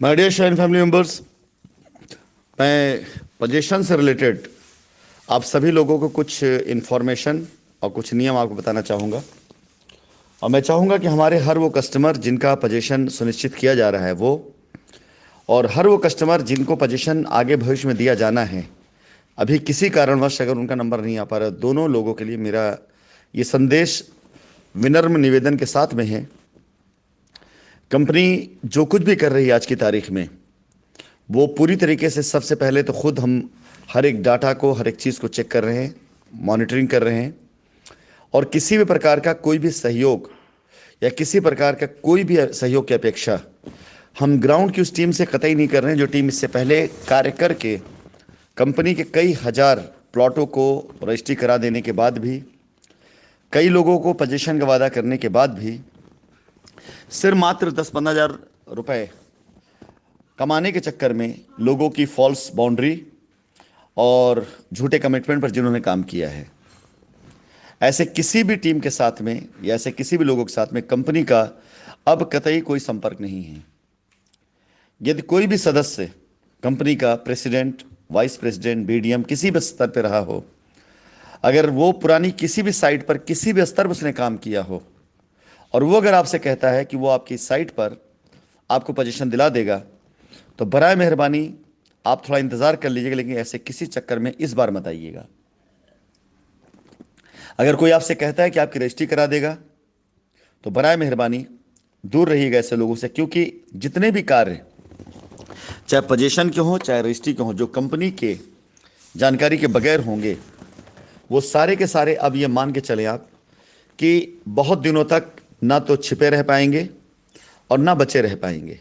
My dear shine family members, मैं position से related आप सभी लोगों को कुछ इन्फॉर्मेशन और कुछ नियम आपको बताना चाहूँगा। और मैं चाहूँगा कि हमारे हर वो कस्टमर जिनका पोजीशन सुनिश्चित किया जा रहा है वो, और हर वो कस्टमर जिनको पोजीशन आगे भविष्य में दिया जाना है, अभी किसी कारणवश अगर उनका नंबर नहीं आ पा रहा, दोनों लोगों के लिए मेरा ये संदेश विनम्र निवेदन के साथ में है। कंपनी जो कुछ भी कर रही है आज की तारीख में, वो पूरी तरीके से सबसे पहले तो खुद हम हर एक डाटा को, हर एक चीज़ को चेक कर रहे हैं, मॉनिटरिंग कर रहे हैं। और किसी भी प्रकार का कोई भी सहयोग या किसी प्रकार का कोई भी सहयोग की अपेक्षा हम ग्राउंड की उस टीम से कतई नहीं कर रहे हैं जो टीम इससे पहले कार्य करके कंपनी के कई हजार प्लॉटों को रजिस्ट्री करा देने के बाद भी, कई लोगों को पोजीशन का वादा करने के बाद भी सिर्फ मात्र 10-15 हज़ार रुपए कमाने के चक्कर में लोगों की फॉल्स बाउंड्री और झूठे कमिटमेंट पर जिन्होंने काम किया है, ऐसे किसी भी टीम के साथ में या ऐसे किसी भी लोगों के साथ में कंपनी का अब कतई कोई संपर्क नहीं है। यदि कोई भी सदस्य कंपनी का प्रेसिडेंट, वाइस प्रेसिडेंट, बीडीएम किसी भी स्तर पर रहा हो, अगर वो पुरानी किसी भी साइट पर किसी भी स्तर पर उसने काम किया हो और वो अगर आपसे कहता है कि वो आपकी साइट पर आपको पोजीशन दिला देगा, तो बराए मेहरबानी आप थोड़ा इंतज़ार कर लीजिएगा, लेकिन ऐसे किसी चक्कर में इस बार मत आइएगा। अगर कोई आपसे कहता है कि आपकी रजिस्ट्री करा देगा, तो बराए मेहरबानी दूर रहिएगा ऐसे लोगों से, क्योंकि जितने भी कार्य चाहे पोजीशन के हों चाहे रजिस्ट्री के हों जो कंपनी के जानकारी के बगैर होंगे, वो सारे के सारे अब ये मान के चले आप कि बहुत दिनों तक ना तो छिपे रह पाएंगे और ना बचे रह पाएंगे।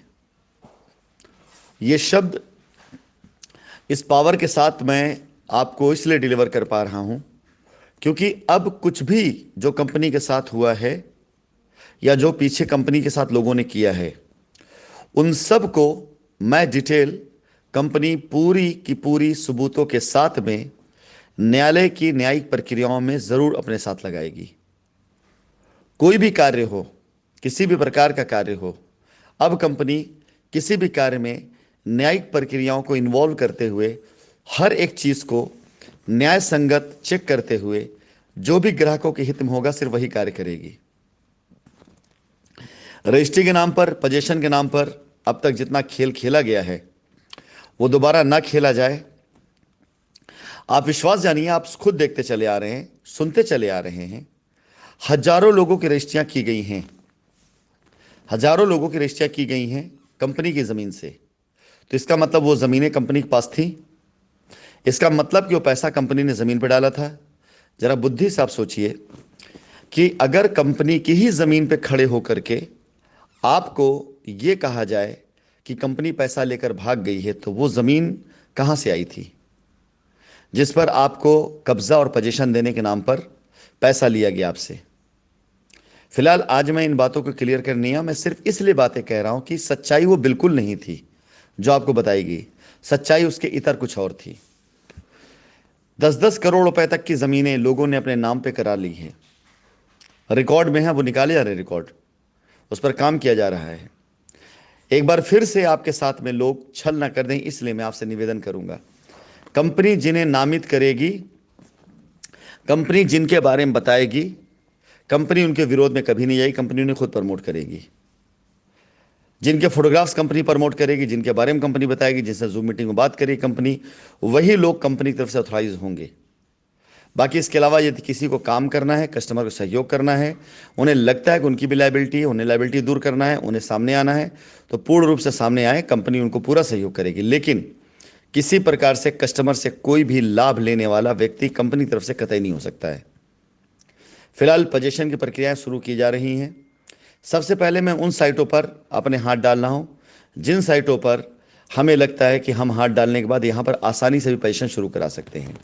ये शब्द इस पावर के साथ मैं आपको इसलिए डिलीवर कर पा रहा हूं क्योंकि अब कुछ भी जो कंपनी के साथ हुआ है या जो पीछे कंपनी के साथ लोगों ने किया है, उन सब को मैं डिटेल कंपनी पूरी की पूरी सबूतों के साथ में न्यायालय की न्यायिक प्रक्रियाओं में ज़रूर अपने साथ लगाएगी। कोई भी कार्य हो, किसी भी प्रकार का कार्य हो, अब कंपनी किसी भी कार्य में न्यायिक प्रक्रियाओं को इन्वॉल्व करते हुए हर एक चीज़ को न्याय संगत चेक करते हुए जो भी ग्राहकों के हित में होगा सिर्फ वही कार्य करेगी। रजिस्ट्री के नाम पर, पोजीशन के नाम पर अब तक जितना खेल खेला गया है वो दोबारा ना खेला जाए। आप विश्वास जानिए, आप खुद देखते चले आ रहे हैं, सुनते चले आ रहे हैं, हजारों लोगों की रजिस्ट्रियां की गई हैं, हजारों लोगों की रजिस्ट्रियां की गई हैं कंपनी की ज़मीन से। तो इसका मतलब वो ज़मीनें कंपनी के पास थी, इसका मतलब कि वो पैसा कंपनी ने ज़मीन पर डाला था। ज़रा बुद्धि से आप सोचिए कि अगर कंपनी की ही ज़मीन पे खड़े होकर के आपको ये कहा जाए कि कंपनी पैसा लेकर भाग गई है, तो वो ज़मीन कहाँ से आई थी जिस पर आपको कब्ज़ा और पोजीशन देने के नाम पर पैसा लिया गया आपसे। फिलहाल आज मैं इन बातों को क्लियर करनी है, मैं सिर्फ इसलिए बातें कह रहा हूं कि सच्चाई वो बिल्कुल नहीं थी जो आपको बताई गई। सच्चाई उसके इतर कुछ और थी। 10-10 करोड़ रुपए तक की ज़मीनें लोगों ने अपने नाम पे करा ली हैं, रिकॉर्ड में है, वो निकाले जा रहे रिकॉर्ड, उस पर काम किया जा रहा है। एक बार फिर से आपके साथ में लोग छल ना कर दें, इसलिए मैं आपसे निवेदन करूंगा, कंपनी जिन्हें नामित करेगी, कंपनी जिनके बारे में बताएगी, कंपनी उनके विरोध में कभी नहीं जाएगी, कंपनी उन्हें खुद प्रमोट करेगी। जिनके फोटोग्राफ्स कंपनी प्रमोट करेगी, जिनके बारे में कंपनी बताएगी, जिनसे जूम मीटिंग में बात करेगी कंपनी, वही लोग कंपनी की तरफ से ऑथराइज होंगे। बाकी इसके अलावा यदि किसी को काम करना है, कस्टमर को सहयोग करना है, उन्हें लगता है कि उनकी भी लायबिलिटी है, उन्हें लायबिलिटी दूर करना है, उन्हें सामने आना है, तो पूर्ण रूप से सामने आए, कंपनी उनको पूरा सहयोग करेगी। लेकिन किसी प्रकार से कस्टमर से कोई भी लाभ लेने वाला व्यक्ति कंपनी की तरफ से कतई नहीं हो सकता है। फिलहाल पोजीशन की प्रक्रियाएं शुरू की जा रही हैं। सबसे पहले मैं उन साइटों पर अपने हाथ डाल रहा हूं जिन साइटों पर हमें लगता है कि हम हाथ डालने के बाद यहां पर आसानी से भी पोजीशन शुरू करा सकते हैं।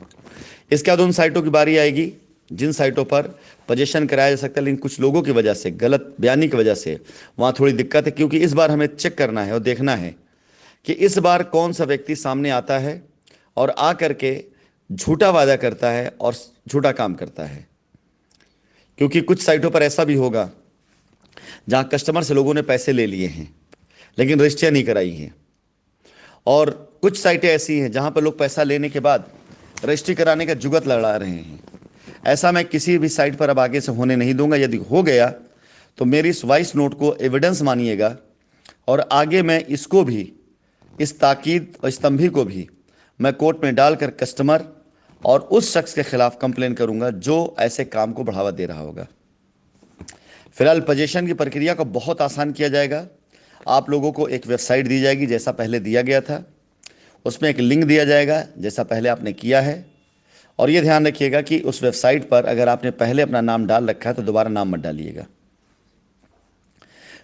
इसके बाद उन साइटों की बारी आएगी जिन साइटों पर पोजीशन कराया जा सकता है, लेकिन कुछ लोगों की वजह से, गलत बयानी की वजह से वहां थोड़ी दिक्कत है, क्योंकि इस बार हमें चेक करना है और देखना है कि इस बार कौन सा व्यक्ति सामने आता है और आ करके झूठा वादा करता है और झूठा काम करता है। क्योंकि कुछ साइटों पर ऐसा भी होगा जहां कस्टमर से लोगों ने पैसे ले लिए हैं लेकिन रजिस्ट्रियां नहीं कराई हैं। और कुछ साइटें ऐसी हैं जहां पर लोग पैसा लेने के बाद रजिस्ट्री कराने का जुगत लड़ा रहे हैं। ऐसा मैं किसी भी साइट पर अब आगे से होने नहीं दूंगा। यदि हो गया तो मेरी इस वॉइस नोट को एविडेंस मानिएगा, और आगे मैं इसको भी, इस ताकीद और स्तंभी को भी मैं कोर्ट में डालकर कस्टमर और उस शख्स के खिलाफ कंप्लेन करूंगा जो ऐसे काम को बढ़ावा दे रहा होगा। फिलहाल पोजीशन की प्रक्रिया को बहुत आसान किया जाएगा। आप लोगों को एक वेबसाइट दी जाएगी जैसा पहले दिया गया था, उसमें एक लिंक दिया जाएगा जैसा पहले आपने किया है। और ये ध्यान रखिएगा कि उस वेबसाइट पर अगर आपने पहले अपना नाम डाल रखा है तो दोबारा नाम मत डालिएगा।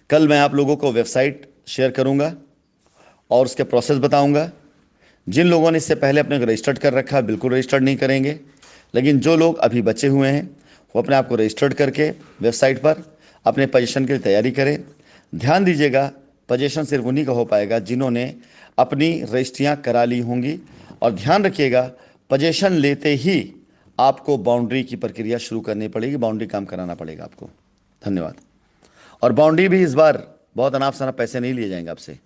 कल मैं आप लोगों को वेबसाइट शेयर करूंगा और उसके प्रोसेस बताऊंगा। जिन लोगों ने इससे पहले अपने को रजिस्टर्ड कर रखा है बिल्कुल रजिस्टर्ड नहीं करेंगे, लेकिन जो लोग अभी बचे हुए हैं वो अपने आप को रजिस्टर्ड करके वेबसाइट पर अपने पोजीशन की तैयारी करें। ध्यान दीजिएगा, पोजीशन सिर्फ उन्हीं का हो पाएगा जिन्होंने अपनी रजिस्ट्रियाँ करा ली होंगी। और ध्यान रखिएगा, पोजीशन लेते ही आपको बाउंड्री की प्रक्रिया शुरू करनी पड़ेगी, बाउंड्री काम कराना पड़ेगा आपको। धन्यवाद। और बाउंड्री भी इस बार बहुत अनाप शनाप पैसे नहीं लिए जाएंगे आपसे।